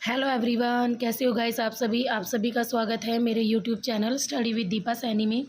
Hello everyone, कैसे हो guys? आप सभी का स्वागत है मेरे YouTube channel study with Deepa Saini में।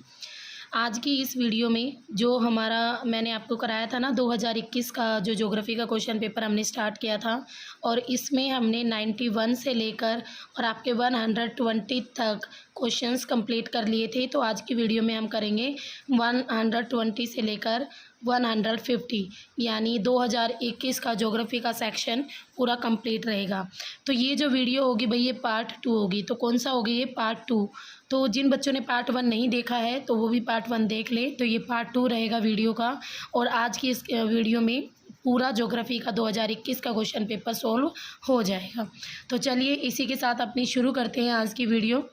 आज की इस वीडियो में जो हमारा मैंने आपको कराया था ना 2021 का जो ज्योग्राफी का क्वेश्चन पेपर हमने स्टार्ट किया था, और इसमें हमने 91 से लेकर और आपके 120 तक क्वेश्चंस कंप्लीट कर लिए थे। तो आज की वीडियो में हम करेंगे 120 से लेकर 150, यानी 2021 का ज्योग्राफी का सेक्शन पूरा कंप्लीट रहेगा। तो ये जो वीडियो होगी भाई, ये पार्ट 2 होगी। तो कौन सा होगी? ये पार्ट 2। तो जिन बच्चों ने पार्ट 1 नहीं देखा है तो वो भी पार्ट 1 देख ले। तो ये पार्ट 2 रहेगा वीडियो का, और आज की इस वीडियो में पूरा ज्योग्राफी का 2021 का क्वेश्चन पेपर सॉल्व हो जाएगा। तो चलिए इसी के साथ अपनी शुरू करते हैं आज की वीडियो।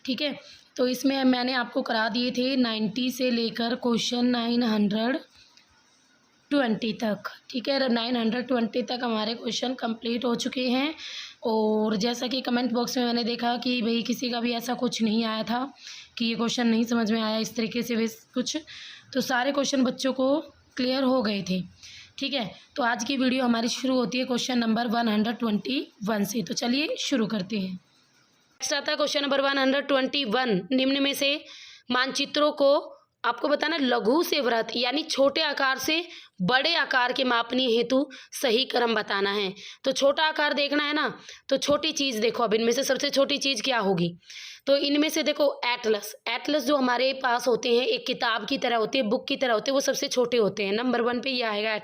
ठीक है, तो इसमें मैंने आपको करा दिए थे 90 से लेकर क्वेश्चन 920 तक। ठीक है, 920 तक हमारे क्वेश्चन कंप्लीट हो चुके हैं। और जैसा कि कमेंट बॉक्स में मैंने देखा कि भाई किसी का भी ऐसा कुछ नहीं आया था कि ये क्वेश्चन नहीं समझ में आया, इस तरीके से कुछ, तो सारे क्वेश्चन बच्चों को क्लियर हो गए थे। ठीक है, तो आज की वीडियो हमारी शुरू होती है क्वेश्चन नंबर 121 से। तो चलिए शुरू करते हैं। नेक्स्ट आता है क्वेश्चन नंबर 121। निम्न में से मानचित्रों को आपको बताना लघु से वृहत यानी छोटे आकार से बड़े आकार के मापने हेतु सही क्रम बताना है। तो छोटा आकार देखना है ना, तो छोटी चीज़ देखो। अब इनमें से सबसे छोटी चीज़ क्या होगी? तो इनमें से देखो एटलस जो हमारे पास होते हैं, एक किताब की तरह होती है, बुक की तरह होते हैं, वो सबसे छोटे होते हैं। नंबर 1 पे ये आएगा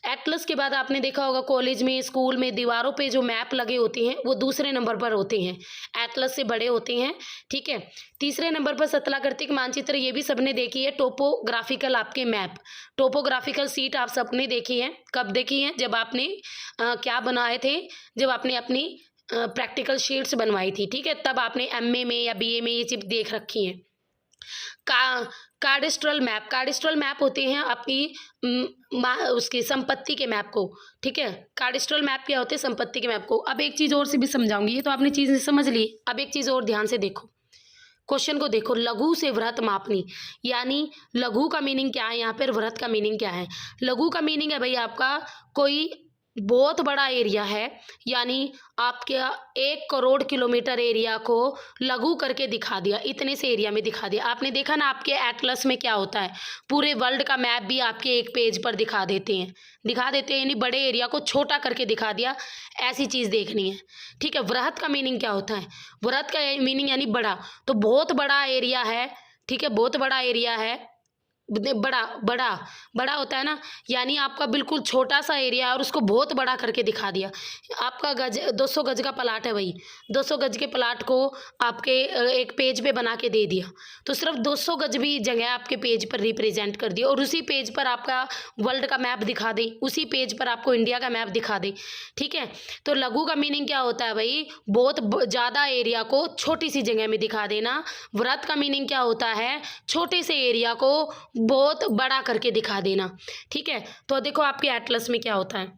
एटलस के बाद आपने देखा होगा कॉलेज में, स्कूल में दीवारों पे जो मैप लगे होते हैं वो दूसरे नंबर पर होते हैं, एटलस से बड़े होते हैं। ठीक है, तीसरे नंबर पर सतलाकृतिक मानचित्र, ये भी सबने देखी है। टोपोग्राफिकल आपके मैप, टोपोग्राफिकल सीट आप सबने देखी है। कब देखी है? जब आपने क्या बनाए थे, जब आपने अपनी प्रैक्टिकल शीट्स बनवाई थी। ठीक है, तब आपने एमए में या बीए में ये चीज़ देख रखी हैं। कार्डिस्ट्रल मैप होते हैं आपकी उसकी संपत्ति के मैप को। ठीक है, कार्डिस्ट्रल मैप क्या होते हैं? संपत्ति के मैप को। अब एक चीज़ और से भी समझाऊंगी, ये तो आपने चीज़ें समझ ली। अब एक चीज़ और ध्यान से देखो, क्वेश्चन को देखो। लघु से वृहत मापनी, यानी लघु का मीनिंग क्या है यहाँ पर, वृहत का मीनिंग क्या है? लघु का मीनिंग है भाई आपका कोई बहुत बड़ा एरिया है, यानी आपके 1 करोड़ किलोमीटर एरिया को लघु करके दिखा दिया, इतने से एरिया में दिखा दिया। आपने देखा ना आपके एटलस में क्या होता है, पूरे वर्ल्ड का मैप भी आपके एक पेज पर दिखा देते हैं, यानी बड़े एरिया को छोटा करके दिखा दिया। ऐसी चीज़ देखनी है। ठीक है, वृहत का मीनिंग क्या होता है? वृहत का मीनिंग यानी बड़ा। तो बहुत बड़ा एरिया है। ठीक है, बहुत बड़ा एरिया है, बड़ा बड़ा बड़ा होता है ना, यानी आपका बिल्कुल छोटा सा एरिया और उसको बहुत बड़ा करके दिखा दिया। आपका 200 गज का प्लाट है भाई, 200 गज के प्लाट को आपके एक पेज पे बना के दे दिया, तो सिर्फ 200 गज भी जगह आपके पेज पर रिप्रेजेंट कर दिया, और उसी पेज पर आपका वर्ल्ड का मैप दिखा दे, उसी पेज पर आपको इंडिया का मैप दिखा दे। ठीक है, तो लघु का मीनिंग क्या होता है भाई? बहुत ज़्यादा एरिया को छोटी सी जगह में दिखा देना। वृहत का मीनिंग क्या होता है? छोटे से एरिया को बहुत बड़ा करके दिखा देना। ठीक है, तो देखो आपके एटलस में क्या होता है।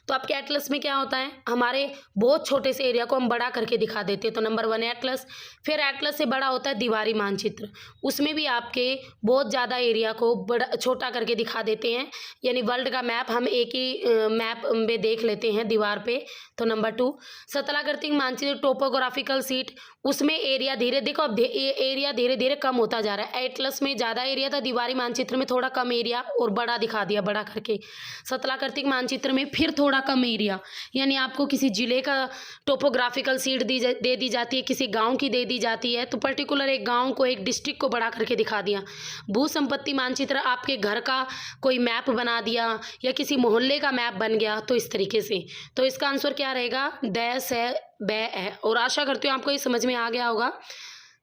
तो आपके एटलस में क्या होता है? हमारे बहुत छोटे से एरिया को हम बड़ा करके दिखा देते हैं। तो नंबर 1 एटलस। फिर एटलस से बड़ा होता है दीवारी मानचित्र, उसमें भी आपके बहुत ज़्यादा एरिया को बड़ा छोटा करके दिखा देते हैं, यानी वर्ल्ड का मैप हम एक ही मैप में देख लेते हैं दीवार पे। तो नंबर 2 सतलाकृतिक मानचित्र, टोपोग्राफिकल सीट, उसमें एरिया देखो अब एरिया धीरे धीरे कम होता जा रहा है। एटलस में ज़्यादा एरिया था, दीवारी मानचित्र में थोड़ा कम एरिया और बड़ा दिखा दिया, बड़ा करके। सतलाकृतिक मानचित्र में फिर थोड़ा कम एरिया, यानी आपको किसी जिले का टोपोग्राफिकल सीट दे दी जाती है, किसी गांव की दे दी जाती है, तो पर्टिकुलर एक गांव को, एक डिस्ट्रिक्ट को बड़ा करके दिखा दिया। भू संपत्ति मानचित्र, आपके घर का कोई मैप बना दिया या किसी मोहल्ले का मैप बन गया, तो इस तरीके से। तो इसका आंसर क्या रहेगा? डैश है, बै है। और आशा करती हूँ आपको ये समझ में आ गया होगा।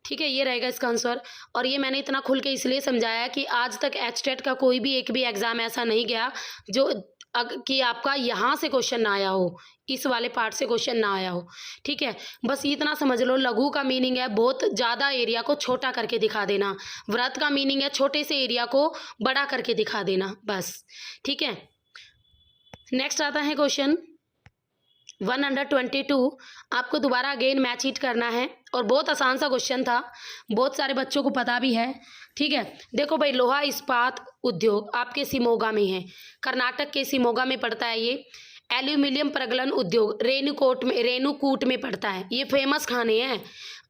ठीक है, ये रहेगा इसका आंसर। और ये मैंने इतना खुल के इसलिए समझाया कि आज तक एचटेट का कोई भी एक भी एग्ज़ाम ऐसा नहीं गया जो कि आपका यहाँ से क्वेश्चन ना आया हो, इस वाले पार्ट से क्वेश्चन ना आया हो। ठीक है, बस इतना समझ लो। लघु का मीनिंग है बहुत ज़्यादा एरिया को छोटा करके दिखा देना। वृहत का मीनिंग है छोटे से एरिया को बड़ा करके दिखा देना, बस। ठीक है, नेक्स्ट आता है क्वेश्चन 122। आपको दोबारा अगेन मैच हीट करना है, और बहुत आसान सा क्वेश्चन था, बहुत सारे बच्चों को पता भी है। ठीक है, देखो भाई, लोहा इस्पात उद्योग आपके शिमोगा में है, कर्नाटक के शिमोगा में पड़ता है ये। एल्यूमिनियम प्रगलन उद्योग रेणुकूट में पड़ता है। ये फेमस खाने हैं,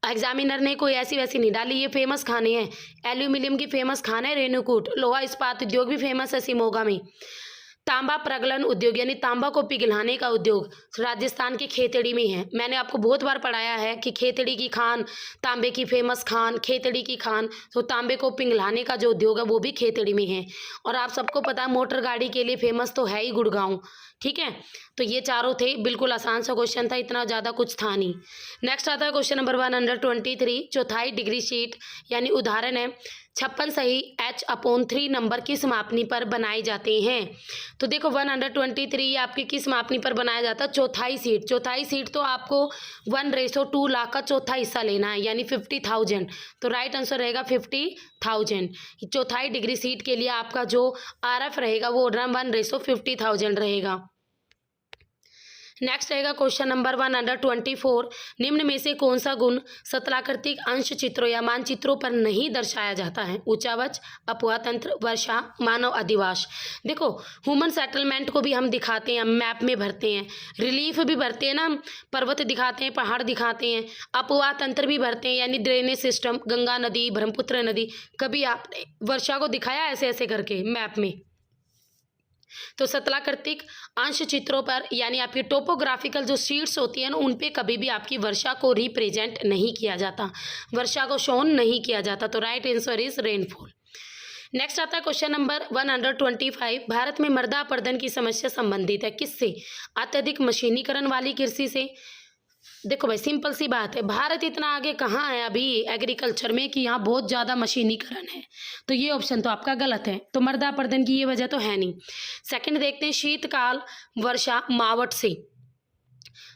एग्जामिनर ने कोई ऐसी वैसी नहीं डाली, ये फेमस खाने हैं। एल्यूमिनियम की फेमस खाना है रेणुकूट। लोहा इस्पात उद्योग भी फेमस है शिमोगा में। तांबा प्रगलन उद्योग यानी तांबा को पिघलाने का उद्योग राजस्थान के खेतड़ी में है। मैंने आपको बहुत बार पढ़ाया है कि खेतड़ी की खान, तांबे की फेमस खान, खेतड़ी की खान। तो तांबे को पिघलाने का जो उद्योग है वो भी खेतड़ी में है। और आप सबको पता है मोटर गाड़ी के लिए फेमस तो है ही गुड़गांव। ठीक है, तो ये चारों थे। बिल्कुल आसान सा क्वेश्चन था, इतना ज़्यादा कुछ था नहीं। नेक्स्ट आता है क्वेश्चन नंबर 123। चौथाई डिग्री शीट यानी उदाहरण है 56 सही h/3 नंबर किस मापनी पर बनाए जाते हैं। तो देखो 123 ये आपकी किस मापनी पर बनाया जाता है, चौथाई सीट। चौथाई सीट तो आपको 1:2 लाख का चौथा हिस्सा लेना है यानी 50,000। तो राइट आंसर रहेगा 50,000। चौथाई डिग्री सीट के लिए आपका जो RF रहेगा वो 1:50,000 रहेगा। नेक्स्ट रहेगा क्वेश्चन नंबर 124। निम्न में से कौन सा गुण स्थलाकृतिक अंश चित्रों या मानचित्रों पर नहीं दर्शाया जाता है। उच्चावच, अपवाह तंत्र, वर्षा, मानव अधिवास। देखो ह्यूमन सेटलमेंट को भी हम दिखाते हैं, मैप में भरते हैं, रिलीफ भी भरते हैं ना, पर्वत दिखाते हैं, पहाड़ दिखाते हैं, अपवाह तंत्र भी भरते हैं यानी ड्रेनेज सिस्टम, गंगा नदी, ब्रह्मपुत्र नदी। कभी आपने वर्षा को दिखाया ऐसे ऐसे करके मैप में। तो स्थलाकृतिक अंश चित्रों पर यानी आपकी टोपोग्राफिकल जो शीट्स होती है ना उन पे कभी भी आपकी वर्षा को रिप्रेजेंट नहीं किया जाता, वर्षा को शोन नहीं किया जाता। तो right answer is rainfall. Next आता है क्वेश्चन नंबर 125। भारत में मृदा अपरदन की समस्या संबंधित है किससे। अत्यधिक मशीनीकरण वाली कृषि से। देखो भाई सिंपल सी बात है, भारत इतना आगे कहाँ है अभी एग्रीकल्चर में कि यहाँ बहुत ज़्यादा मशीनीकरण है। तो ये ऑप्शन तो आपका गलत है। तो मृदा अपरदन की ये वजह तो है नहीं। सेकंड देखते हैं शीतकाल वर्षा मावट से।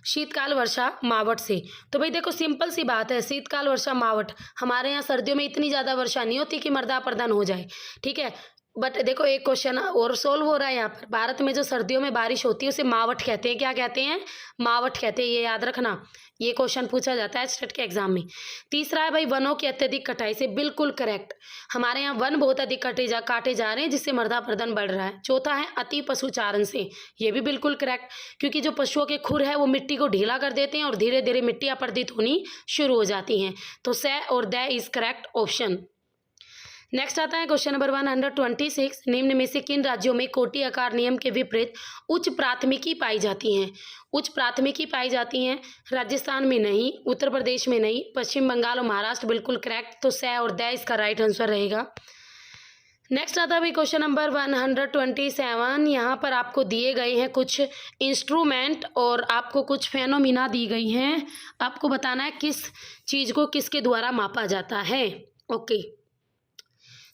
शीतकाल वर्षा मावट से। तो भाई देखो सिंपल सी बात है, शीतकाल वर्षा मावट हमारे यहाँ सर्दियों में इतनी ज़्यादा वर्षा नहीं होती कि मृदा अपरदन हो जाए। ठीक है, बट देखो एक क्वेश्चन और सोल्व हो रहा है यहाँ पर। भारत में जो सर्दियों में बारिश होती है उसे मावट कहते हैं। क्या कहते हैं, मावट कहते हैं। ये याद रखना, ये क्वेश्चन पूछा जाता है स्टेट के एग्जाम में। तीसरा है भाई वनों की अत्यधिक कटाई से। बिल्कुल करेक्ट, हमारे यहाँ वन बहुत अधिक काटे जा रहे हैं जिससे मृदा अपरदन बढ़ रहा है। चौथा है अति पशुचारण से। ये भी बिल्कुल करेक्ट, क्योंकि जो पशुओं के खुर है वो मिट्टी को ढीला कर देते हैं और धीरे धीरे मिट्टी अपरदित होनी शुरू हो जाती हैं। तो से और the is correct option. Next आता है क्वेश्चन नंबर 126। निम्न में से किन राज्यों में कोटि आकार नियम के विपरीत उच्च प्राथमिकी पाई जाती हैं। उच्च प्राथमिकी पाई जाती हैं राजस्थान में नहीं, उत्तर प्रदेश में नहीं, पश्चिम बंगाल और महाराष्ट्र। बिल्कुल करेक्ट, तो से और द इसका राइट आंसर रहेगा। नेक्स्ट आता है भाई क्वेश्चन नंबर 127। यहाँ पर आपको दिए गए हैं कुछ इंस्ट्रूमेंट और आपको कुछ फेनोमिना दी गई हैं। आपको बताना है किस चीज़ को किसके द्वारा मापा जाता है। ओके,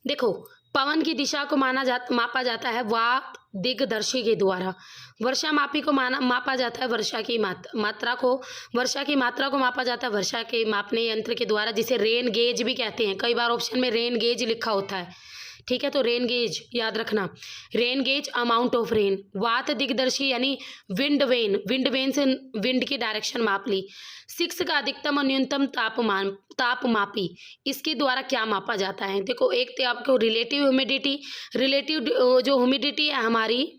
देखो पवन की दिशा को मापा जाता है वात दिग्दर्शी के द्वारा। वर्षा मापी को मापा जाता है वर्षा की मात्रा को। वर्षा की मात्रा को मापा जाता है वर्षा के मापने यंत्र के द्वारा, जिसे रेन गेज भी कहते हैं। कई बार ऑप्शन में रेन गेज लिखा होता है। ठीक है, तो रेन गेज याद रखना। Rain gauge amount of rain. वात दिग्दर्शी यानी विंड वेन से विंड की डायरेक्शन माप ली। 6 का अधिकतम और न्यूनतम ताप मापी, इसके द्वारा क्या मापा जाता है। देखो एक तो आपको रिलेटिव ह्यूमिडिटी, रिलेटिव जो ह्यूमिडिटी है हमारी,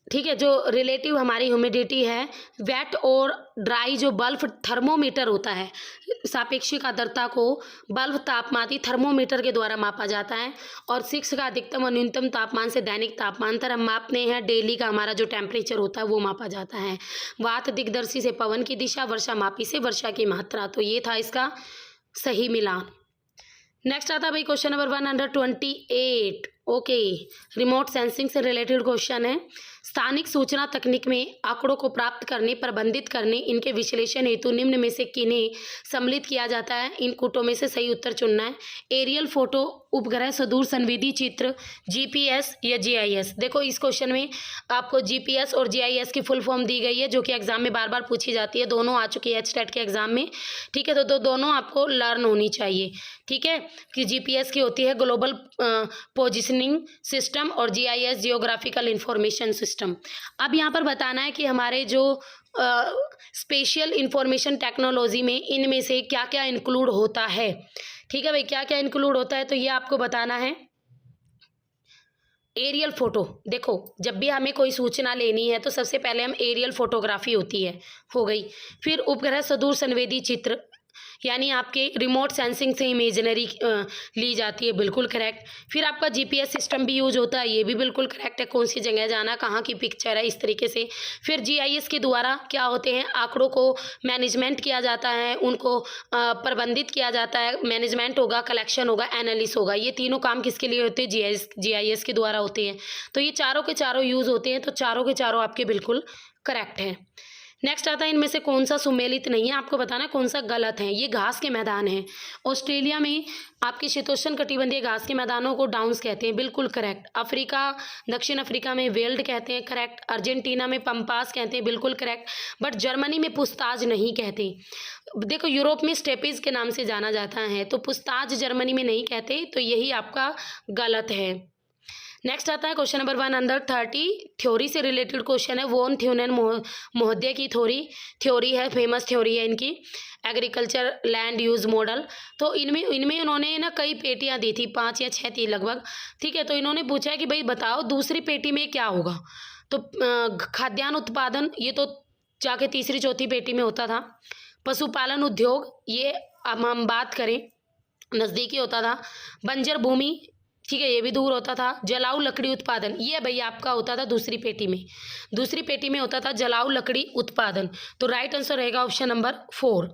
ठीक है, जो रिलेटिव हमारी ह्यूमिडिटी है, वेट और ड्राई जो बल्ब थर्मोमीटर होता है, सापेक्षिक आर्द्रता को बल्ब तापमापी थर्मोमीटर के द्वारा मापा जाता है। और 6 का अधिकतम और न्यूनतम तापमान से दैनिक तापमांतर हम मापते हैं। डेली का हमारा जो टेम्परेचर होता है वो मापा जाता है। वात दिग्दर्शी से पवन की दिशा, वर्षा मापी से वर्षा की मात्रा। तो ये था इसका सही मिलान। नेक्स्ट आता है भाई question number 128। Okay, remote sensing से रिलेटेड क्वेश्चन है। स्थानिक सूचना तकनीक में आंकड़ों को प्राप्त करने, प्रबंधित करने, इनके विश्लेषण हेतु निम्न में से किन्हें सम्मिलित किया जाता है। इन कूटों में से सही उत्तर चुनना है। एरियल फोटो, उपग्रह सुदूर संवेदी चित्र, जीपीएस या जीआईएस। देखो इस क्वेश्चन में आपको जीपीएस और जीआईएस की फुल फॉर्म दी गई है जो कि एग्जाम में बार बार पूछी जाती है। दोनों आ चुकी है स्टेट के एग्जाम में। ठीक है, तो दोनों आपको लर्न होनी चाहिए। ठीक है, कि जीपीएस की होती है ग्लोबल पोजिशनिंग सिस्टम और जीआईएस जियोग्राफिकल इंफॉर्मेशन सिस्टम। अब यहाँ पर बताना है कि हमारे जो स्पेशल इंफॉर्मेशन टेक्नोलॉजी में इनमें से क्या क्या इंक्लूड होता है। ठीक है भाई, क्या क्या इंक्लूड होता है तो ये आपको बताना है। एरियल फोटो, देखो जब भी हमें कोई सूचना लेनी है तो सबसे पहले हम एरियल फोटोग्राफी होती है, हो गई। फिर उपग्रह सुदूर संवेदी चित्र, यानी आपके रिमोट सेंसिंग से इमेजनरी ली जाती है, बिल्कुल करेक्ट। फिर आपका जीपीएस सिस्टम भी यूज होता है, ये भी बिल्कुल करेक्ट है, कौन सी जगह जाना, कहाँ की पिक्चर है, इस तरीके से। फिर जीआईएस के द्वारा क्या होते हैं, आंकड़ों को मैनेजमेंट किया जाता है, उनको प्रबंधित किया जाता है, मैनेजमेंट होगा, कलेक्शन होगा, एनालिस होगा, ये तीनों काम किसके लिए होते हैं, जीआईएस के द्वारा होते हैं। तो ये चारों के चारों यूज होते हैं, तो चारों के चारों आपके बिल्कुल करेक्ट हैं। नेक्स्ट आता है इनमें से कौन सा सुमेलित नहीं है, आपको बताना है कौन सा गलत है। ये घास के मैदान हैं। ऑस्ट्रेलिया में आपके शीतोष्ण कटिबंधीय घास के मैदानों को डाउन्स कहते हैं, बिल्कुल करेक्ट। अफ्रीका, दक्षिण अफ्रीका में वेल्ड कहते हैं, करेक्ट। अर्जेंटीना में पंपास कहते हैं, बिल्कुल करेक्ट। बट जर्मनी में पुस्ताज नहीं कहते। देखो यूरोप में स्टेपीज के नाम से जाना जाता है, तो पुस्ताज जर्मनी में नहीं कहते, तो यही आपका गलत है। नेक्स्ट आता है क्वेश्चन नंबर 130, थ्योरी से रिलेटेड क्वेश्चन है। वॉन थ्योनेन महोदय की थ्योरी है, फेमस थ्योरी है इनकी, एग्रीकल्चर लैंड यूज मॉडल। तो इनमें उन्होंने ना कई पेटियां दी थी, 5 या 6 थी लगभग, ठीक है। तो इन्होंने पूछा है कि भाई बताओ दूसरी पेटी में क्या होगा। तो खाद्यान्न उत्पादन, ये तो जाके तीसरी चौथी पेटी में होता था। पशुपालन उद्योग, ये अब हम बात करें नज़दीकी होता था। बंजर भूमि, ठीक है, ये भी दूर होता था। जलाऊ लकड़ी उत्पादन, ये भैया आपका होता था दूसरी पेटी में, दूसरी पेटी में होता था जलाऊ लकड़ी उत्पादन। तो राइट आंसर रहेगा ऑप्शन नंबर 4।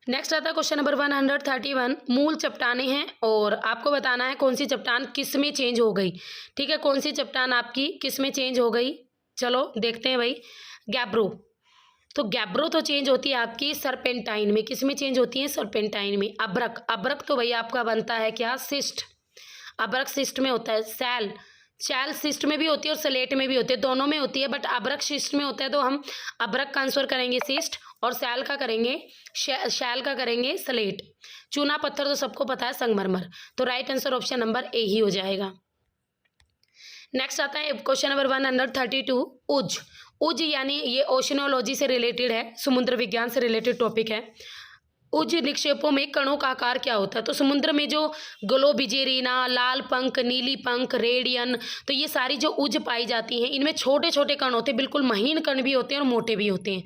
नेक्स्ट आता है क्वेश्चन नंबर 131, मूल चट्टानें हैं और आपको बताना है कौन सी चट्टान किस में चेंज हो गई, ठीक है। कौन सी चट्टान आपकी किस में चेंज हो गई, चलो देखते हैं भाई। गैब्रो, तो गैब्रो तो चेंज होती है आपकी सरपेंटाइन में, किस में चेंज होती है, सरपेंटाइन में। अब्रक, अब्रक तो भैया आपका बनता है क्या, सिस्ट, अब्रक सिस्ट में होता है। शैल सिस्ट में भी होती है और स्लेट में भी होती है, दोनों में होती है, बट अब्रक सिस्ट में होता है, तो हम अब्रक का आंसर करेंगे सिस्ट, और शैल का करेंगे शैल का करेंगे स्लेट। चूना पत्थर तो सबको पता है संगमरमर, तो right answer option number A ही हो जाएगा। नेक्स्ट आता है क्वेश्चन नंबर 132, उज यानी ये ओशनोलॉजी से रिलेटेड है, समुद्र विज्ञान से रिलेटेड टॉपिक है। उज निक्षेपों में कणों का आकार क्या होता है। तो समुद्र में जो ग्लोबिजेरिना, लाल पंख, नीली पंख, रेडियन, तो ये सारी जो उज पाई जाती हैं, इनमें छोटे छोटे कण होते हैं, बिल्कुल महीन कण भी होते हैं और मोटे भी होते हैं।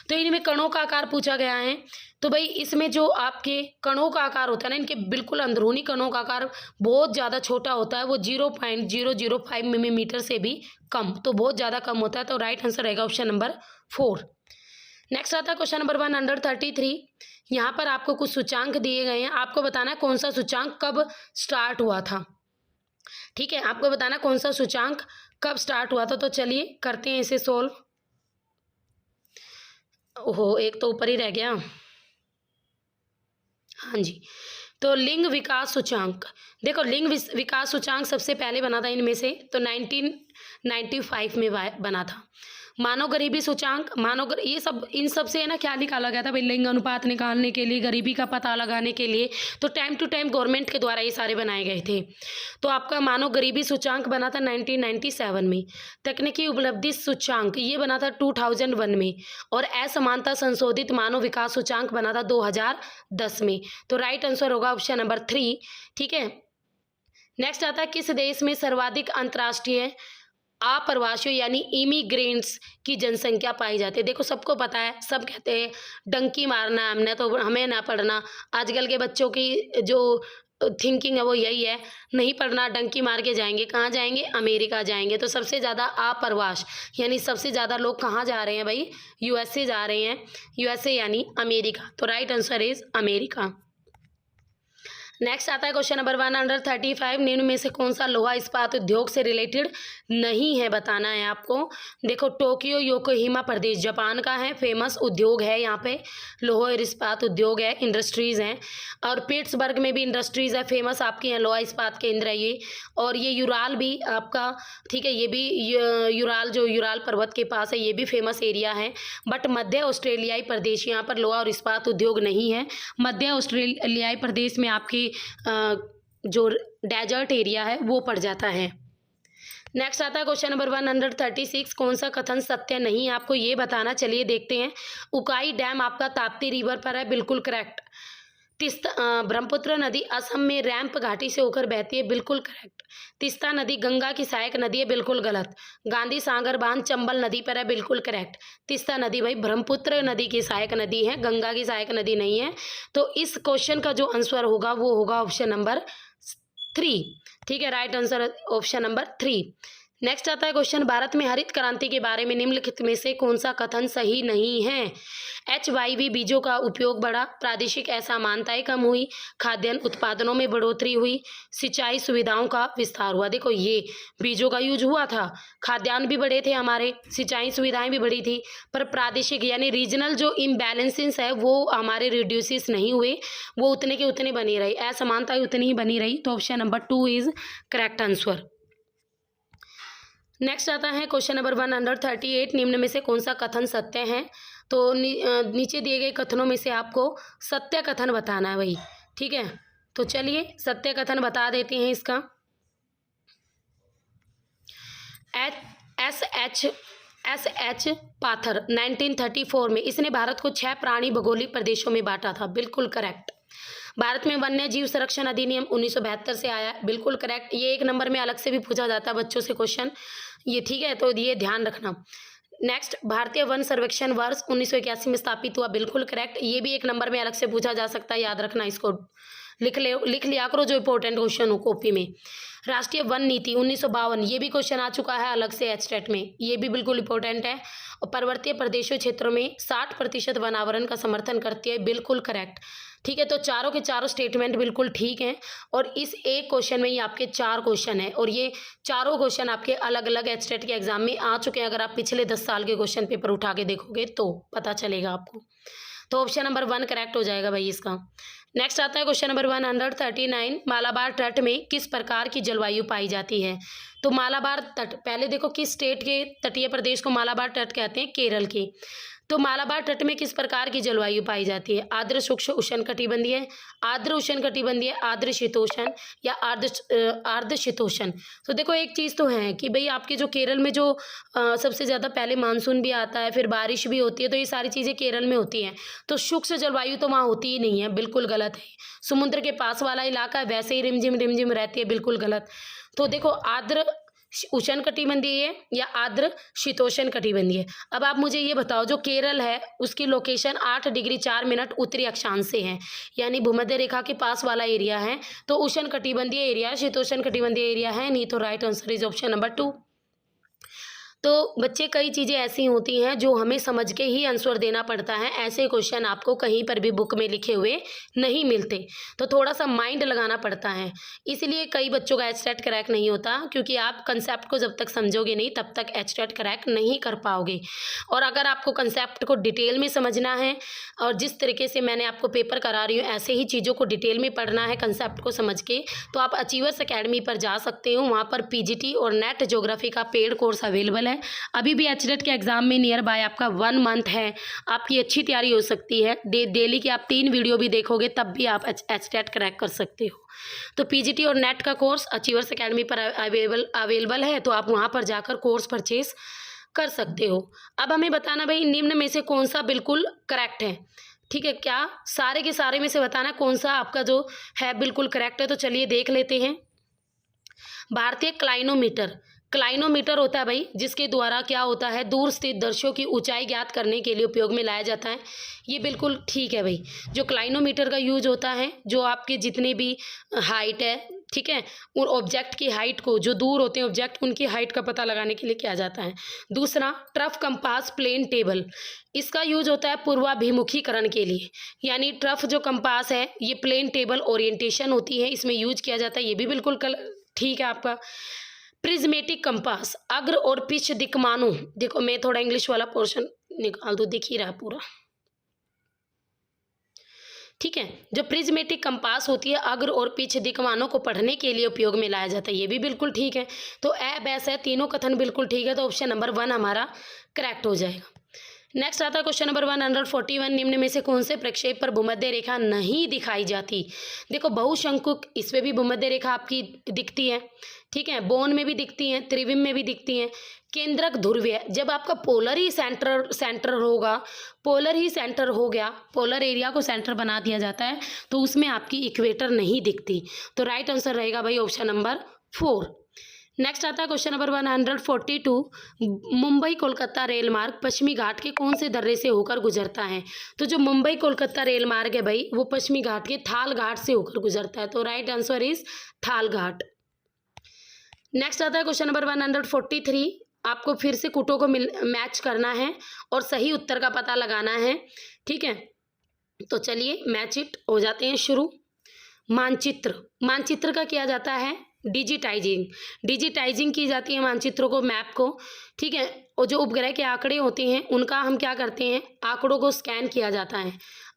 तो इनमें कणों का आकार पूछा गया है। तो भाई इसमें जो आपके कणों का आकार होता है ना, इनके बिल्कुल अंदरूनी कणों का आकार बहुत ज़्यादा छोटा होता है, वो 0.005 मिलीमीटर से भी कम, तो बहुत ज़्यादा कम होता है। तो राइट आंसर रहेगा ऑप्शन नंबर 4। नेक्स्ट आता है क्वेश्चन नंबर 133, यहाँ पर आपको कुछ सूचांक दिए गए हैं, आपको बताना है कौन सा सूचांक कब स्टार्ट हुआ था, ठीक है। आपको बताना कौन सा सूचांक कब स्टार्ट हुआ था। तो चलिए करते हैं इसे सोल्व। ओहो, एक तो ऊपर ही रह गया, हाँ जी। तो लिंग विकास सूचांक, देखो लिंग विकास सूचांक सबसे पहले बना था इनमें से, तो 1995 में बना था। मानव गरीबी सूचांक, ये सब, इन सब से है ना क्या निकाला गया था भाई, लिंग अनुपात निकालने के लिए, गरीबी का पता लगाने के लिए। तो टाइम टू टाइम गवर्नमेंट के द्वारा ये सारे बनाए गए थे। तो आपका मानव गरीबी सूचांक बना था 1997 में। तकनीकी उपलब्धि सूचांक ये बना था 2001 में, और असमानता संशोधित मानव विकास सूचांक बना था 2010 में। तो राइट आंसर होगा ऑप्शन नंबर 3, ठीक है। नेक्स्ट आता है किस देश में सर्वाधिक अंतर्राष्ट्रीय अप्रवासियों यानी इमिग्रेंट्स की जनसंख्या पाई जाती है। देखो सबको पता है, सब कहते हैं डंकी मारना हमने तो हमें ना पढ़ना। आजकल के बच्चों की जो थिंकिंग है वो यही है, नहीं पढ़ना, डंकी मार के जाएंगे, कहाँ जाएंगे, अमेरिका जाएंगे। तो सबसे ज़्यादा अप्रवास यानी सबसे ज़्यादा लोग कहाँ जा रहे हैं भाई, यूएसए जा रहे हैं, यूएसए यानी अमेरिका। तो right answer is America. Next आता है क्वेश्चन नंबर 135, निम्न में से कौन सा लोहा इस्पात उद्योग से रिलेटेड नहीं है, बताना है आपको। देखो टोक्यो योकोहिमा प्रदेश जापान का है, फेमस उद्योग है, यहाँ पे लोहा और इस्पात उद्योग है, इंडस्ट्रीज़ हैं। और पिट्सबर्ग में भी इंडस्ट्रीज़ है, फेमस आपके यहाँ लोहा इस्पात केंद्र है ये। और ये यूराल भी आपका, ठीक है, ये भी यूराल जो यूराल पर्वत के पास है, ये भी फेमस एरिया है। बट मध्य ऑस्ट्रेलियाई प्रदेश, यहाँ पर लोहा और इस्पात उद्योग नहीं है। मध्य ऑस्ट्रेलियाई प्रदेश में आपकी जो डेजर्ट एरिया है वो पड़ जाता है। नेक्स्ट आता है क्वेश्चन नंबर 136, कौन सा कथन सत्य नहीं है, आपको ये बताना। चलिए देखते हैं। उकाई डैम आपका ताप्ती रिवर पर है, बिल्कुल करेक्ट। ब्रह्मपुत्र नदी असम में रैंप घाटी से होकर बहती है, बिल्कुल करेक्ट। तीस्ता नदी गंगा की सहायक नदी है, बिल्कुल गलत। गांधी सागर बांध चंबल नदी पर है, बिल्कुल करेक्ट। तीस्ता नदी भाई ब्रह्मपुत्र नदी की सहायक नदी है, गंगा की सहायक नदी नहीं है। तो इस क्वेश्चन का जो आंसर होगा वो होगा ऑप्शन नंबर 3। ठीक है, right answer option number 3। Next आता है क्वेश्चन, भारत में हरित क्रांति के बारे में निम्नलिखित में से कौन सा कथन सही नहीं है? HYV बीजों का उपयोग बढ़ा, प्रादेशिक असमानताएं कम हुई, खाद्यान्न उत्पादनों में बढ़ोतरी हुई, सिंचाई सुविधाओं का विस्तार हुआ। देखो ये बीजों का यूज हुआ था, खाद्यान्न भी बढ़े थे हमारे, सिंचाई सुविधाएं भी बढ़ी थी, पर प्रादेशिक यानी रीजनल जो इम्बैलेंसेस है वो हमारे रिड्यूसिस नहीं हुए, वो उतने के उतने बनी रही, असमानताएं उतनी ही बनी रही। तो option number 2 is correct answer. Next आता है क्वेश्चन नंबर 138, निम्न में से कौन सा कथन सत्य है? तो नीचे दिए गए कथनों में से आपको सत्य कथन बताना है भाई। ठीक है, तो चलिए सत्य कथन बता देते हैं इसका। एस एच पाथर 1934 में इसने भारत को 6 प्राणी भौगोलिक प्रदेशों में बांटा था, बिल्कुल करेक्ट। भारत में वन्य जीव संरक्षण अधिनियम 1972 से आया, बिल्कुल करेक्ट। ये 1 नंबर में अलग से भी पूछा जाता है बच्चों से क्वेश्चन ये, ठीक है, तो ये ध्यान रखना। नेक्स्ट, भारतीय वन सर्वेक्षण वर्ष 1981 में स्थापित हुआ, बिल्कुल करेक्ट। ये भी 1 नंबर में अलग से पूछा जा सकता है, याद रखना, इसको लिख लिया करो जो इंपॉर्टेंट क्वेश्चन हो कॉपी में। राष्ट्रीय वन नीति 1952, ये भी क्वेश्चन आ चुका है अलग से एचटेट में, ये भी बिल्कुल इंपॉर्टेंट है। और पर्वतीय प्रदेशों क्षेत्रों में 60% वनावरण का समर्थन करती है, बिल्कुल करेक्ट। ठीक है, तो चारों के चारों स्टेटमेंट बिल्कुल ठीक हैं और इस एक क्वेश्चन में ही आपके 4 क्वेश्चन हैं और ये चारों क्वेश्चन आपके अलग अलग एचटेट के एग्जाम में आ चुके हैं। अगर आप पिछले 10 साल के क्वेश्चन पेपर उठा के देखोगे तो पता चलेगा आपको। तो ऑप्शन नंबर 1 करेक्ट हो जाएगा भाई इसका। नेक्स्ट आता है क्वेश्चन नंबर 139, मालाबार तट में किस प्रकार की जलवायु पाई जाती है? तो मालाबार तट, पहले देखो किस स्टेट के तटीय प्रदेश को मालाबार तट कहते हैं? केरल के। तो मालाबार तट में किस प्रकार की जलवायु पाई जाती है? आर्द्र शुष्क उष्णकटिबंधीय, आर्द्र उष्णकटिबंधीय, आर्द्र शीतोष्ण या आर्द्र शीतोष्ण। तो देखो एक चीज़ तो है कि भाई आपके जो केरल में जो सबसे ज़्यादा पहले मानसून भी आता है, फिर बारिश भी होती है, तो ये सारी चीज़ें केरल में होती हैं। तो शुष्क जलवायु तो वहाँ होती ही नहीं है, बिल्कुल गलत है। समुद्र के पास वाला इलाका है, वैसे ही रिमझिम रिमझिम रहती है, बिल्कुल गलत। तो देखो आर्द्र उष्णकटिबंधीय या आर्द्र शीतोष्ण कटिबंधीय। अब आप मुझे ये बताओ, जो केरल है उसकी लोकेशन 8 डिग्री 4 मिनट उत्तरी अक्षांश से है, यानी भूमध्य रेखा के पास वाला एरिया है, तो उष्ण कटिबंधीय एरिया, शीतोष्ण कटिबंधीय एरिया है नहीं। तो right answer is option number 2। तो बच्चे कई चीज़ें ऐसी होती हैं जो हमें समझ के ही आंसर देना पड़ता है, ऐसे क्वेश्चन आपको कहीं पर भी बुक में लिखे हुए नहीं मिलते, तो थोड़ा सा माइंड लगाना पड़ता है। इसलिए कई बच्चों का एचटेट क्रैक नहीं होता, क्योंकि आप कंसेप्ट को जब तक समझोगे नहीं तब तक एचटेट क्रैक नहीं कर पाओगे। और अगर आपको कंसेप्ट को डिटेल में समझना है और जिस तरीके से मैंने आपको पेपर करा रही हूँ ऐसे ही चीज़ों को डिटेल में पढ़ना है कंसेप्ट को समझ के, तो आप अचीवर्स अकेडमी पर जा सकते हो। वहाँ पर पीजीटी और नेट ज्योग्राफी का पेड कोर्स अवेलेबल है। अभी भी एचटेट के एग्जाम में नियर बाय आपका 1 मंथ है, आपकी अच्छी तैयारी हो सकती है। डेली की आप 3 वीडियो भी देखोगे तब भी आप एचटेट क्रैक कर सकते हो। तो पीजीटी और नेट का कोर्स अचीवर्स अकेडमी पर अवेलेबल है, तो आप वहाँ पर जाकर कोर्स परचेज कर सकते हो। अब हमें बताना भाई निम्न में से कौन सा बिल्कुल करेक्ट है। ठीक है, क्या सारे के सारे में से बताना कौन सा आपका जो है बिल्कुल करेक्ट है। तो चलिए देख लेते हैं। भारतीय क्लाइनोमीटर होता है भाई, जिसके द्वारा क्या होता है, दूर स्थित दृश्यों की ऊंचाई ज्ञात करने के लिए उपयोग में लाया जाता है। ये बिल्कुल ठीक है भाई, जो क्लाइनोमीटर का यूज होता है, जो आपके जितने भी हाइट है, ठीक है, और ऑब्जेक्ट की हाइट को, जो दूर होते हैं ऑब्जेक्ट, उनकी हाइट का पता लगाने के लिए किया जाता है। दूसरा, ट्रफ कंपास प्लेन टेबल, इसका यूज होता है पूर्वाभिमुखीकरण के लिए, यानी ट्रफ जो कंपास है ये प्लेन टेबल ओरिएंटेशन होती है, इसमें यूज किया जाता है। ये भी बिल्कुल ठीक है आपका। प्रिज्मेटिक कंपास, अग्र और पिछ दिक्मानों, देखो मैं थोड़ा इंग्लिश वाला पोर्शन निकाल दूँ, दिख ही रहा पूरा, ठीक है। जो प्रिज्मेटिक कंपास होती है अग्र और पिछ दिक्मानों को पढ़ने के लिए उपयोग में लाया जाता है, ये भी बिल्कुल ठीक है। तो ए बैस है, तीनों कथन बिल्कुल ठीक है, तो ऑप्शन नंबर 1 हमारा करेक्ट हो जाएगा। नेक्स्ट आता है क्वेश्चन नंबर 141, निम्न में से कौन से प्रक्षेप पर भूमध्य रेखा नहीं दिखाई जाती? देखो बहुशंकु, इसमें भी भूमध्य रेखा आपकी दिखती है, ठीक है, बोन में भी दिखती हैं, त्रिविम में भी दिखती हैं। केंद्रक ध्रुवीय, जब आपका पोलर ही सेंटर होगा, पोलर ही सेंटर हो गया, पोलर एरिया को सेंटर बना दिया जाता है, तो उसमें आपकी इक्वेटर नहीं दिखती। तो राइट आंसर रहेगा भाई ऑप्शन नंबर 4। नेक्स्ट आता है question number 142। Mumbai Kolkata rail मार्ग पश्चिमी घाट के कौन से दर्रे से होकर गुजरता है? तो जो मुंबई कोलकाता रेल मार्ग है भाई, वो पश्चिमी घाट के थाल घाट से होकर गुजरता है। तो राइट आंसर इज थाल घाट। नेक्स्ट आता है क्वेश्चन नंबर 143। आपको फिर से कुटों को मैच करना है और सही उत्तर का पता लगाना है। ठीक है, तो चलिए मैच इट हो जाते हैं शुरू। मानचित्र का किया जाता है डिजिटाइजिंग की जाती है मानचित्रों को, मैप को। ठीक है, और जो उपग्रह के आंकड़े होते हैं उनका हम क्या करते हैं, आंकड़ों को स्कैन किया जाता है।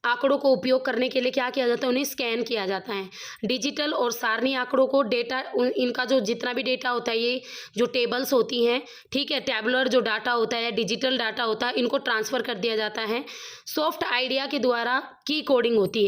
आंकड़ों को उपयोग करने के लिए क्या किया जाता है, उन्हें स्कैन किया जाता है। डिजिटल और सारणी आंकड़ों को डेटा, इनका जो जितना भी डेटा होता है, ये जो टेबल्स होती हैं, ठीक है, टैबुलर जो डाटा होता है, डिजिटल डाटा होता है, इनको ट्रांसफ़र कर दिया जाता है। सॉफ्ट आइडिया के द्वारा की कोडिंग होती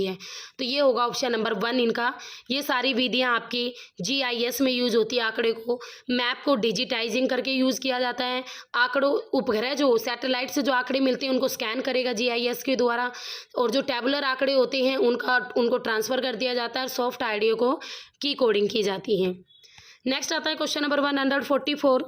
है, तो ये होगा ऑप्शन नंबर 1 इनका। ये सारी विधियाँ आपकी GIS में यूज़ होती है। आंकड़े को, मैप को डिजिटाइजिंग करके यूज़ किया जाता है। आंकड़ों, उपग्रह जो सैटेलाइट से जो आंकड़े मिलते हैं उनको स्कैन करेगा GIS के द्वारा, और जो टैबुलर आंकड़े होते हैं उनको ट्रांसफ़र कर दिया जाता है। सॉफ्ट आइडिया को की कोडिंग की जाती है। नेक्स्ट आता है क्वेश्चन नंबर 144।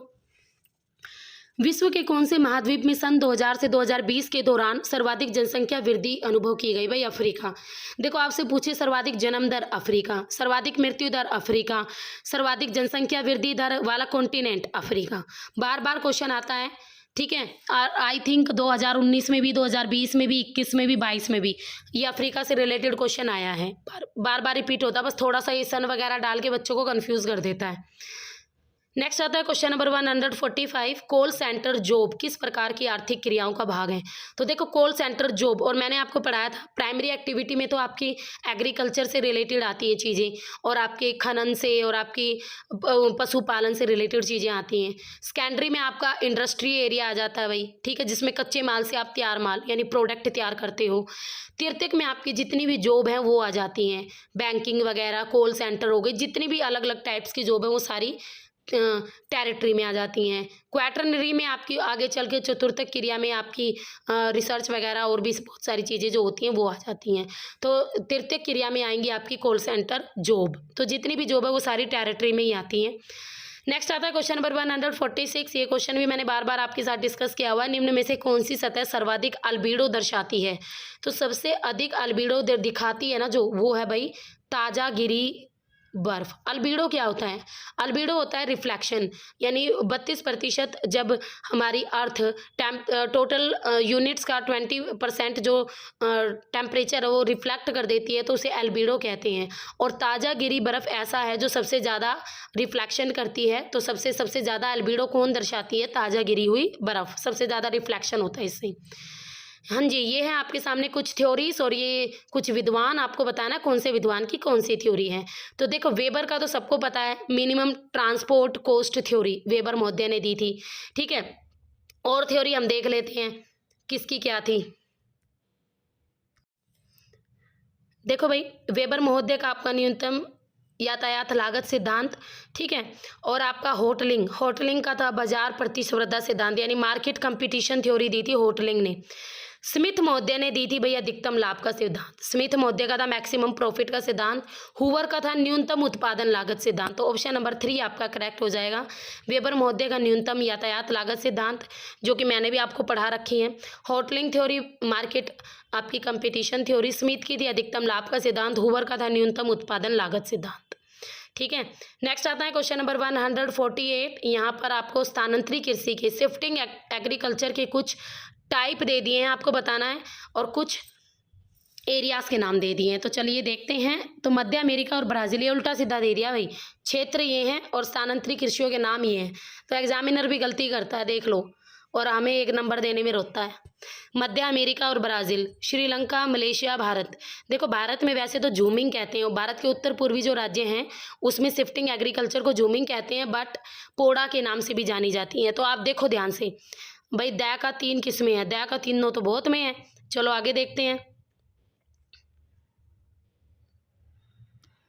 विश्व के कौन से महाद्वीप में सन 2000 से 2020 के दौरान सर्वाधिक जनसंख्या वृद्धि अनुभव की गई? भाई अफ्रीका। देखो आपसे पूछे सर्वाधिक जन्म दर अफ्रीका, सर्वाधिक मृत्यु दर अफ्रीका, सर्वाधिक जनसंख्या वृद्धि दर वाला कॉन्टिनेंट अफ्रीका। बार बार क्वेश्चन आता है। ठीक है, आई थिंक 2019 में भी, 2020 में भी, 21 में भी, 22 में भी ये अफ्रीका से रिलेटेड क्वेश्चन आया है। बार बार रिपीट होता है, बस थोड़ा सा ये सन वगैरह डाल के बच्चों को कंफ्यूज कर देता है। नेक्स्ट आता है question number 145। Call centre job किस प्रकार की आर्थिक क्रियाओं का भाग है? तो देखो कॉल सेंटर जॉब, और मैंने आपको पढ़ाया था प्राइमरी एक्टिविटी में तो आपकी एग्रीकल्चर से रिलेटेड आती है चीज़ें, और आपके खनन से और आपकी पशुपालन से रिलेटेड चीज़ें आती हैं। सेकेंडरी में आपका इंडस्ट्री एरिया आ जाता है भाई, ठीक है, जिसमें कच्चे माल से आप तैयार माल यानी प्रोडक्ट तैयार करते हो। तृतीयक में आपकी जितनी भी जॉब हैं वो आ जाती हैं, बैंकिंग वगैरह, कॉल सेंटर हो गई, जितनी भी अलग अलग टाइप्स की जॉब है वो सारी टेरिटरी में आ जाती हैं। क्वाटरनरी में आपकी आगे चल के चतुर्थक क्रिया में आपकी रिसर्च वगैरह और भी बहुत सारी चीज़ें जो होती हैं वो आ जाती हैं। तो तृतीयक क्रिया में आएंगी आपकी कॉल सेंटर जॉब। तो जितनी भी जॉब है वो सारी टेरिटरी में ही आती हैं। नेक्स्ट आता है क्वेश्चन नंबर 146। ये क्वेश्चन भी मैंने बार बार आपके साथ डिस्कस किया हुआ है। निम्न में से कौन सी सतह सर्वाधिक अल्बीडो दर्शाती है? तो सबसे अधिक अल्बीडो दिखाती है ना जो, वो है भाई ताजा गिरी बर्फ। अल्बीडो क्या होता है? अल्बीडो होता है रिफ्लेक्शन, यानी 32% जब हमारी अर्थ टोटल यूनिट्स का 20% जो टेम्परेचर है वो रिफ्लेक्ट कर देती है, तो उसे अल्बीडो कहते हैं। और ताज़ा गिरी बर्फ़ ऐसा है जो सबसे ज़्यादा रिफ्लेक्शन करती है। तो सबसे ज़्यादा अल्बीडो कौन दर्शाती है? ताज़ा गिरी हुई बर्फ़, सबसे ज़्यादा रिफ्लेक्शन होता है इससे। हाँ जी, ये है आपके सामने कुछ थ्योरीज, और ये कुछ विद्वान, आपको बताना कौन से विद्वान की कौन सी थ्योरी है। तो देखो वेबर का तो सबको पता है, minimum transport cost theory weber महोदय ने दी थी। ठीक है, और थ्योरी हम देख लेते हैं किसकी क्या थी। देखो भाई, वेबर महोदय का आपका न्यूनतम यातायात लागत सिद्धांत, ठीक है, और आपका होटलिंग का था बाजार प्रतिस्पर्धा सिद्धांत, यानी मार्केट कंपटीशन थ्योरी दी थी होटलिंग ने। स्मिथ महोदय ने दी थी भैया अधिकतम लाभ का सिद्धांत, स्मिथ महोदय का था मैक्सिमम प्रॉफिट का सिद्धांत। हुवर का था न्यूनतम उत्पादन लागत सिद्धांत। तो ऑप्शन नंबर 3 आपका करेक्ट हो जाएगा। वेबर महोदय का न्यूनतम यातायात लागत सिद्धांत, जो कि मैंने भी आपको पढ़ा रखी है। होटलिंग थ्योरी मार्केट आपकी कंपटीशन थ्योरी। स्मिथ की थी अधिकतम लाभ का सिद्धांत। हुवर का था न्यूनतम उत्पादन लागत सिद्धांत। ठीक है, नेक्स्ट आता है क्वेश्चन नंबर 148। यहाँ पर आपको स्थानांतरित कृषि के शिफ्टिंग एग्रीकल्चर के कुछ टाइप दे दिए हैं, आपको बताना है, और कुछ एरियाज के नाम दे दिए हैं। तो चलिए देखते हैं। तो मध्य अमेरिका और ब्राज़ील, ये उल्टा सीधा दे दिया भाई, क्षेत्र ये हैं और स्थानांतरित कृषियों के नाम ये हैं। तो एग्जामिनर भी गलती करता है, देख लो, और हमें 1 नंबर देने में रोकता है। मध्य अमेरिका और ब्राज़ील, श्रीलंका, मलेशिया, भारत। देखो भारत में वैसे तो जूमिंग कहते हैं, और भारत के उत्तर पूर्वी जो राज्य हैं उसमें शिफ्टिंग एग्रीकल्चर को जूमिंग कहते हैं, बट पोड़ा के नाम से भी जानी जाती हैं। तो आप देखो ध्यान से भाई, दै का 3 किस्में हैं, दै का 3 तो बहुत में है। चलो आगे देखते हैं।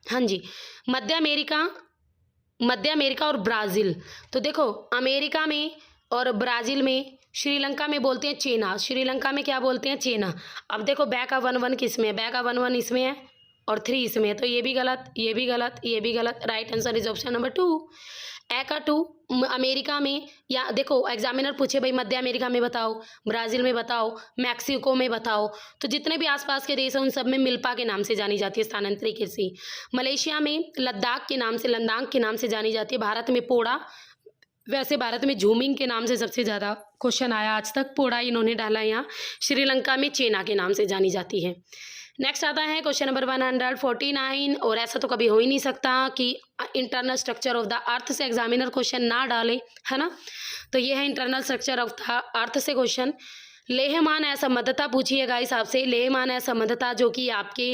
हाँ जी, मध्य अमेरिका और ब्राज़ील। तो देखो, अमेरिका में और ब्राज़ील में, श्रीलंका में बोलते हैं चेना, श्रीलंका में क्या बोलते हैं? चेना। अब देखो, बैक का 1-1 किसमें है? बैक का 1-1 इसमें है और 3 इसमें है, तो ये भी गलत, ये भी गलत, ये भी गलत। Right answer is option number 2। ए का 2 अमेरिका में, या देखो एग्जामिनर पूछे भाई मध्य अमेरिका में बताओ, ब्राज़ील में बताओ, मैक्सिको में बताओ, तो जितने भी आसपास के देश हैं उन सब में मिल्पा के नाम से जानी जाती है स्थानांतरित कृषि। मलेशिया में लद्दाख के नाम से, लद्दाख के नाम से जानी जाती है। भारत में पोड़ा, वैसे भारत में झूमिंग के नाम से सबसे ज़्यादा क्वेश्चन आया आज तक, पोड़ा इन्होंने डाला यहाँ। श्रीलंका में चेना के नाम से जानी जाती है। नेक्स्ट आता है क्वेश्चन नंबर 149, और ऐसा तो कभी हो ही नहीं सकता कि internal structure of the earth से एग्जामिनर क्वेश्चन ना डाले, है ना। तो ये है internal structure of the earth से क्वेश्चन। लेहमान असंबद्धता पूछी है गाइस आपसे, लेहमान असंबद्धता जो कि आपके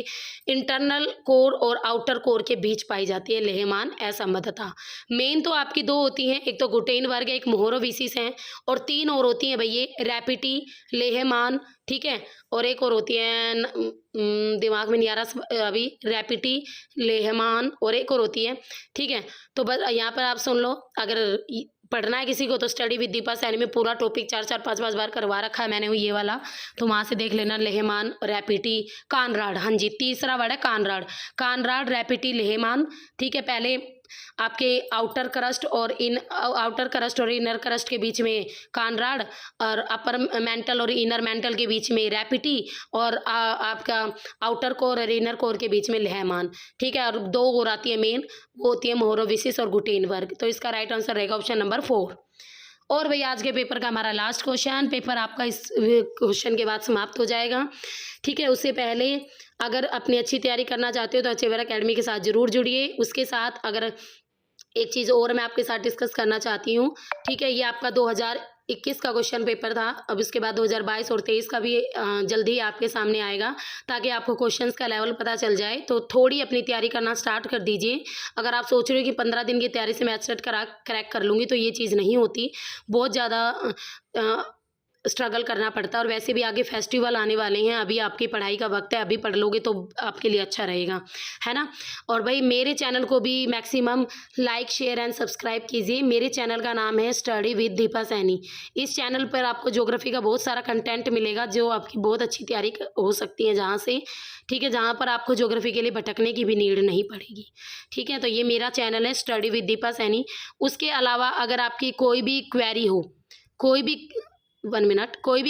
इंटरनल कोर और आउटर कोर के बीच पाई जाती है, लेहमान असंबद्धता। मेन तो आपकी दो होती हैं, एक तो गुटेनबर्ग है, एक मोहरोविसिस है, और 3 और होती हैं भैया, रैपिटी, लेहमान, ठीक है, और एक और होती है दिमाग में नहीं आ रहा अभी, रैपिटी, लेहमान, और एक और होती है, ठीक है। तो बस यहाँ पर आप सुन लो, अगर पढ़ना है किसी को तो स्टडी विद दीपा सैनी में पूरा टॉपिक 4-4 5-5 बार करवा रखा है मैंने ये वाला, तो वहाँ से देख लेना। लेहमान, रैपिटी, कानराड, हाँ जी, तीसरा वर्ड है कानराड, कानराड, रैपिटी, लेहमान, ठीक है। पहले आपके आउटर क्रस्ट और इनर क्रस्ट के बीच में कानराड, और अपर मेंटल और इनर मेंटल के बीच में रैपिटी, और आपका आउटर कोर और इनर कोर के बीच में लेहमान, ठीक है। और 2 और आती है मेन, वो होती है मोहरोविसिस और गुटेनबर्ग। तो इसका राइट आंसर रहेगा ऑप्शन नंबर 4। और भैया आज के पेपर का हमारा लास्ट क्वेश्चन, पेपर आपका इस क्वेश्चन के बाद समाप्त हो जाएगा, ठीक है। उससे पहले अगर अपनी अच्छी तैयारी करना चाहते हो तो अच्छे वेर अकेडमी के साथ जरूर जुड़िए। उसके साथ अगर एक चीज़ और मैं आपके साथ डिस्कस करना चाहती हूँ, ठीक है। ये आपका 2021 का क्वेश्चन पेपर था, अब इसके बाद 2022 और 23 का भी जल्दी आपके सामने आएगा, ताकि आपको क्वेश्चंस का लेवल पता चल जाए। तो थोड़ी अपनी तैयारी करना स्टार्ट कर दीजिए। अगर आप सोच रहे हो कि 15 दिन की तैयारी से मैं सेट क्रैक कर लूँगी, तो ये चीज़ नहीं होती, बहुत ज़्यादा स्ट्रगल करना पड़ता है। और वैसे भी आगे फेस्टिवल आने वाले हैं, अभी आपकी पढ़ाई का वक्त है, अभी पढ़ लोगे तो आपके लिए अच्छा रहेगा, है ना। और भाई मेरे चैनल को भी maximum like, share and subscribe कीजिए। मेरे चैनल का नाम है स्टडी विद दीपा सैनी। इस चैनल पर आपको ज्योग्राफी का बहुत सारा कंटेंट मिलेगा, जो आपकी बहुत अच्छी तैयारी हो सकती है जहाँ से, ठीक है, जहाँ पर आपको ज्योग्राफी के लिए भटकने की भी नीड नहीं पड़ेगी, ठीक है। तो ये मेरा चैनल है स्टडी विद दीपा सैनी। उसके अलावा अगर आपकी कोई भी क्वेरी हो, कोई भी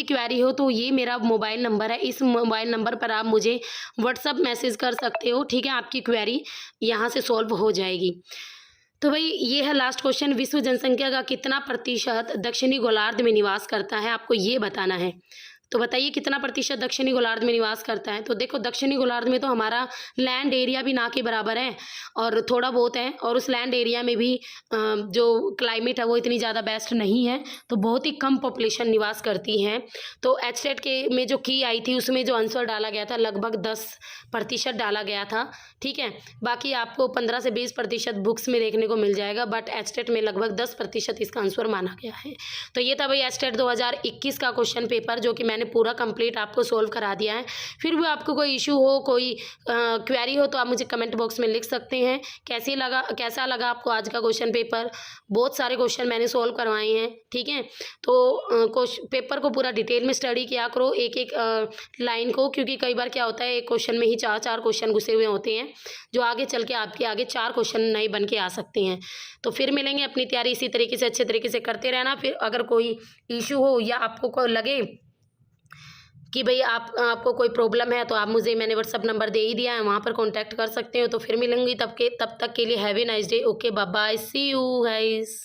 क्वेरी हो, तो ये मेरा मोबाइल नंबर है, इस मोबाइल नंबर पर आप मुझे व्हाट्सअप मैसेज कर सकते हो, ठीक है। आपकी क्वेरी यहाँ से सॉल्व हो जाएगी। तो भाई ये है लास्ट क्वेश्चन, विश्व जनसंख्या का कितना प्रतिशत दक्षिणी गोलार्ध में निवास करता है, आपको ये बताना है। तो बताइए कितना प्रतिशत दक्षिणी गोलार्ध में निवास करता है। तो देखो, दक्षिणी गोलार्ध में तो हमारा लैंड एरिया भी ना के बराबर है, और थोड़ा बहुत है, और उस लैंड एरिया में भी जो क्लाइमेट है वो इतनी ज़्यादा बेस्ट नहीं है, तो बहुत ही कम पॉपुलेशन निवास करती है। तो एचटेट के में जो की आई थी उसमें जो आंसर डाला गया था लगभग 10% डाला गया था, ठीक है। बाकी आपको 15 से 20% बुक्स में देखने को मिल जाएगा, बट एचटेट में लगभग 10% इसका आंसर माना गया है। तो ये था भाई एचटेट 2021 का क्वेश्चन पेपर, जो कि मैंने पूरा कंप्लीट आपको सोल्व करा दिया है। फिर भी आपको कोई इशू हो, कोई क्वेरी हो, तो आप मुझे कमेंट बॉक्स में लिख सकते हैं। कैसा लगा आपको आज का क्वेश्चन पेपर। बहुत सारे क्वेश्चन मैंने सोल्व करवाए हैं, ठीक है। तो पेपर को पूरा डिटेल में स्टडी किया करो, एक एक लाइन को, क्योंकि कई बार क्या होता है एक क्वेश्चन में ही 4-4 क्वेश्चन घुसे हुए होते हैं, जो आगे चल के आपके आगे 4 क्वेश्चन नए बन के आ सकते हैं। तो फिर मिलेंगे, अपनी तैयारी इसी तरीके से अच्छे तरीके से करते रहना। फिर अगर कोई इशू हो या आपको लगे कि भाई आपको कोई प्रॉब्लम है, तो आप मुझे, मैंने व्हाट्सअप नंबर दे ही दिया है, वहाँ पर कांटेक्ट कर सकते हो। तो फिर मिलेंगी, तब तक के लिए have a nice day. Okay, bye bye, see you guys.